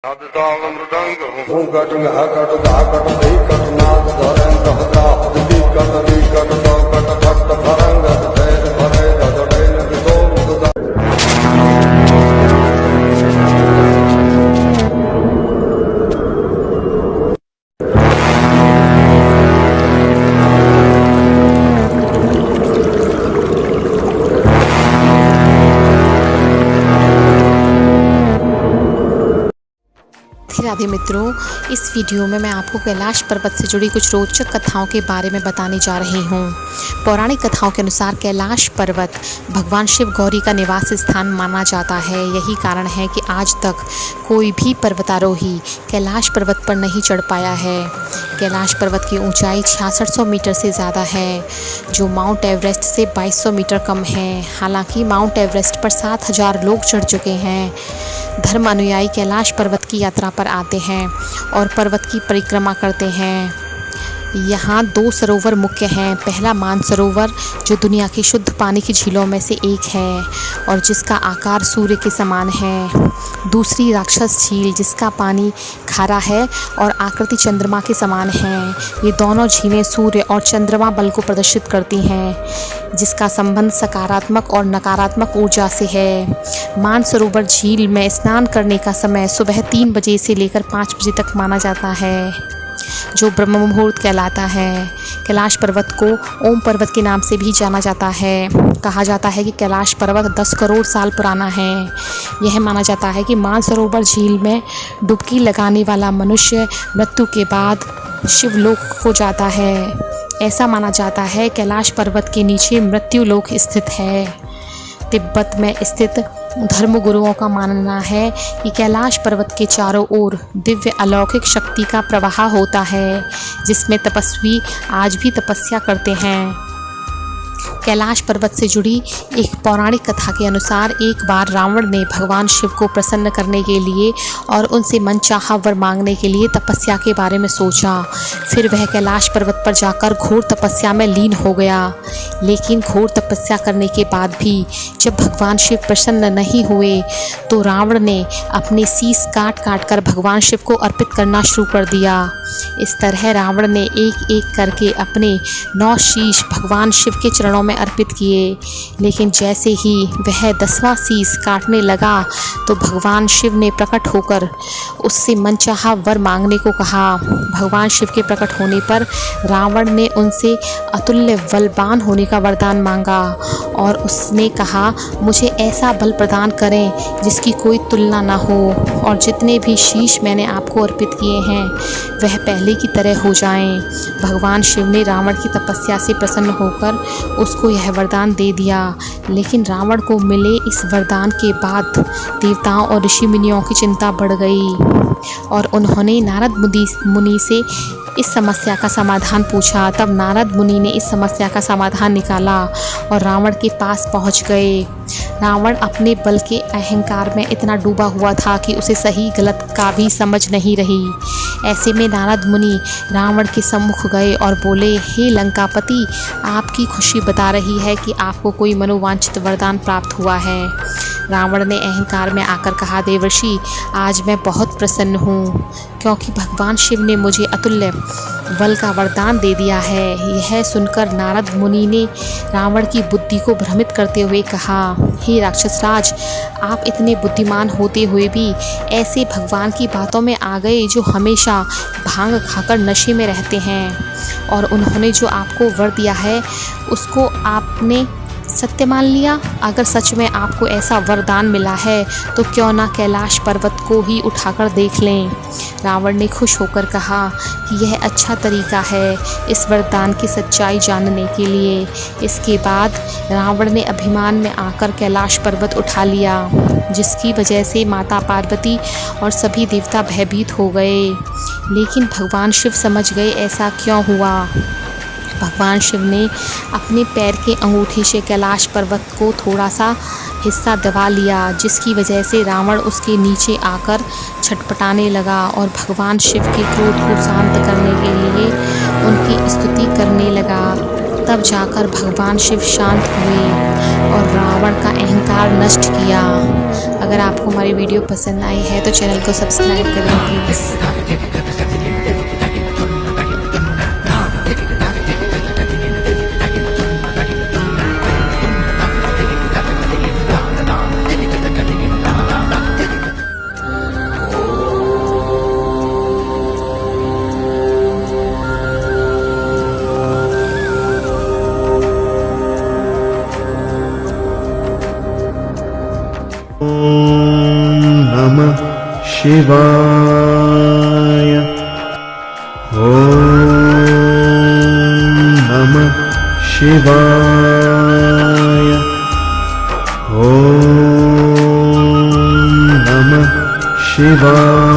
नादताल मृदंग घूंघट घाकट धाकट धीकट नाद धरंग हदाहद दीकट दीकट दौकट खट भरंगत भैद भरे धड़ैन विदोम दा राधे मित्रों, इस वीडियो में मैं आपको कैलाश पर्वत से जुड़ी कुछ रोचक कथाओं के बारे में बताने जा रही हूँ। पौराणिक कथाओं के अनुसार कैलाश पर्वत भगवान शिव गौरी का निवास स्थान माना जाता है। यही कारण है कि आज तक कोई भी पर्वतारोही कैलाश पर्वत पर नहीं चढ़ पाया है। कैलाश पर्वत की ऊंचाई 6600 मीटर से ज़्यादा है, जो माउंट एवरेस्ट से 2200 मीटर कम है। हालांकि माउंट एवरेस्ट पर 7000 लोग चढ़ चुके हैं। धर्म अनुयायी कैलाश पर्वत की यात्रा पर आते हैं और पर्वत की परिक्रमा करते हैं। यहाँ 2 सरोवर मुख्य हैं। पहला मानसरोवर, जो दुनिया की शुद्ध पानी की झीलों में से एक है और जिसका आकार सूर्य के समान है। दूसरी राक्षस झील, जिसका पानी खारा है और आकृति चंद्रमा के समान है। ये दोनों झीलें सूर्य और चंद्रमा बल को प्रदर्शित करती हैं, जिसका संबंध सकारात्मक और नकारात्मक ऊर्जा से है। मानसरोवर झील में स्नान करने का समय सुबह 3 बजे से लेकर 5 बजे तक माना जाता है, जो ब्रह्म मुहूर्त कहलाता है। कैलाश पर्वत को ओम पर्वत के नाम से भी जाना जाता है। कहा जाता है कि कैलाश पर्वत 10 करोड़ साल पुराना है। यह माना जाता है कि मानसरोवर झील में डुबकी लगाने वाला मनुष्य मृत्यु के बाद शिवलोक को जाता है। ऐसा माना जाता है कैलाश पर्वत के नीचे मृत्यु लोक स्थित है। तिब्बत में स्थित धर्मगुरुओं का मानना है कि कैलाश पर्वत के चारों ओर दिव्य अलौकिक शक्ति का प्रवाह होता है, जिसमें तपस्वी आज भी तपस्या करते हैं। कैलाश पर्वत से जुड़ी एक पौराणिक कथा के अनुसार एक बार रावण ने भगवान शिव को प्रसन्न करने के लिए और उनसे मनचाहा वर मांगने के लिए तपस्या के बारे में सोचा। फिर वह कैलाश पर्वत पर जाकर घोर तपस्या में लीन हो गया। लेकिन घोर तपस्या करने के बाद भी जब भगवान शिव प्रसन्न नहीं हुए तो रावण ने अपने शीश काट काट कर भगवान शिव को अर्पित करना शुरू कर दिया। इस तरह रावण ने एक एक करके अपने 9 शीश भगवान शिव के चरणों में अर्पित किए। लेकिन जैसे ही वह 10वां शीश काटने लगा तो भगवान शिव ने प्रकट होकर उससे मनचाहा वर मांगने को कहा। भगवान शिव के प्रकट होने पर रावण ने उनसे अतुल्य बलवान होने का वरदान मांगा और उसने कहा, मुझे ऐसा बल प्रदान करें जिसकी कोई तुलना न हो और जितने भी शीश मैंने आपको अर्पित किए हैं वह पहले की तरह हो जाएं। भगवान शिव ने रावण की तपस्या से प्रसन्न होकर उसको यह वरदान दे दिया। लेकिन रावण को मिले इस वरदान के बाद देवताओं और ऋषि मुनियों की चिंता बढ़ गई और उन्होंने नारद मुनि से इस समस्या का समाधान पूछा। तब नारद मुनि ने इस समस्या का समाधान निकाला और रावण के पास पहुंच गए। रावण अपने बल के अहंकार में इतना डूबा हुआ था कि उसे सही गलत का भी समझ नहीं रही। ऐसे में नारद मुनि रावण के सम्मुख गए और बोले, हे लंकापति, आपकी खुशी बता रही है कि आपको कोई मनोवांछित वरदान प्राप्त हुआ है। रावण ने अहंकार में आकर कहा, देवर्षि, आज मैं बहुत प्रसन्न हूँ क्योंकि भगवान शिव ने मुझे अतुल्य बल का वरदान दे दिया है। यह सुनकर नारद मुनि ने रावण की बुद्धि को भ्रमित करते हुए कहा, हे राक्षसराज, आप इतने बुद्धिमान होते हुए भी ऐसे भगवान की बातों में आ गए जो हमेशा भांग खाकर नशे में रहते हैं और उन्होंने जो आपको वर दिया है उसको आपने सत्य मान लिया। अगर सच में आपको ऐसा वरदान मिला है तो क्यों ना कैलाश पर्वत को ही उठाकर देख लें। रावण ने खुश होकर कहा कि यह अच्छा तरीका है इस वरदान की सच्चाई जानने के लिए। इसके बाद रावण ने अभिमान में आकर कैलाश पर्वत उठा लिया, जिसकी वजह से माता पार्वती और सभी देवता भयभीत हो गए। लेकिन भगवान शिव समझ गए ऐसा क्यों हुआ। भगवान शिव ने अपने पैर के अंगूठे से कैलाश पर्वत को थोड़ा सा हिस्सा दबा लिया, जिसकी वजह से रावण उसके नीचे आकर छटपटाने लगा और भगवान शिव के क्रोध को शांत करने के लिए उनकी स्तुति करने लगा। तब जाकर भगवान शिव शांत हुए और रावण का अहंकार नष्ट किया। अगर आपको हमारी वीडियो पसंद आई है तो चैनल को सब्सक्राइब करें प्लीज़। नमः शिवाय। नमः शिवाय। नमः शिवाय।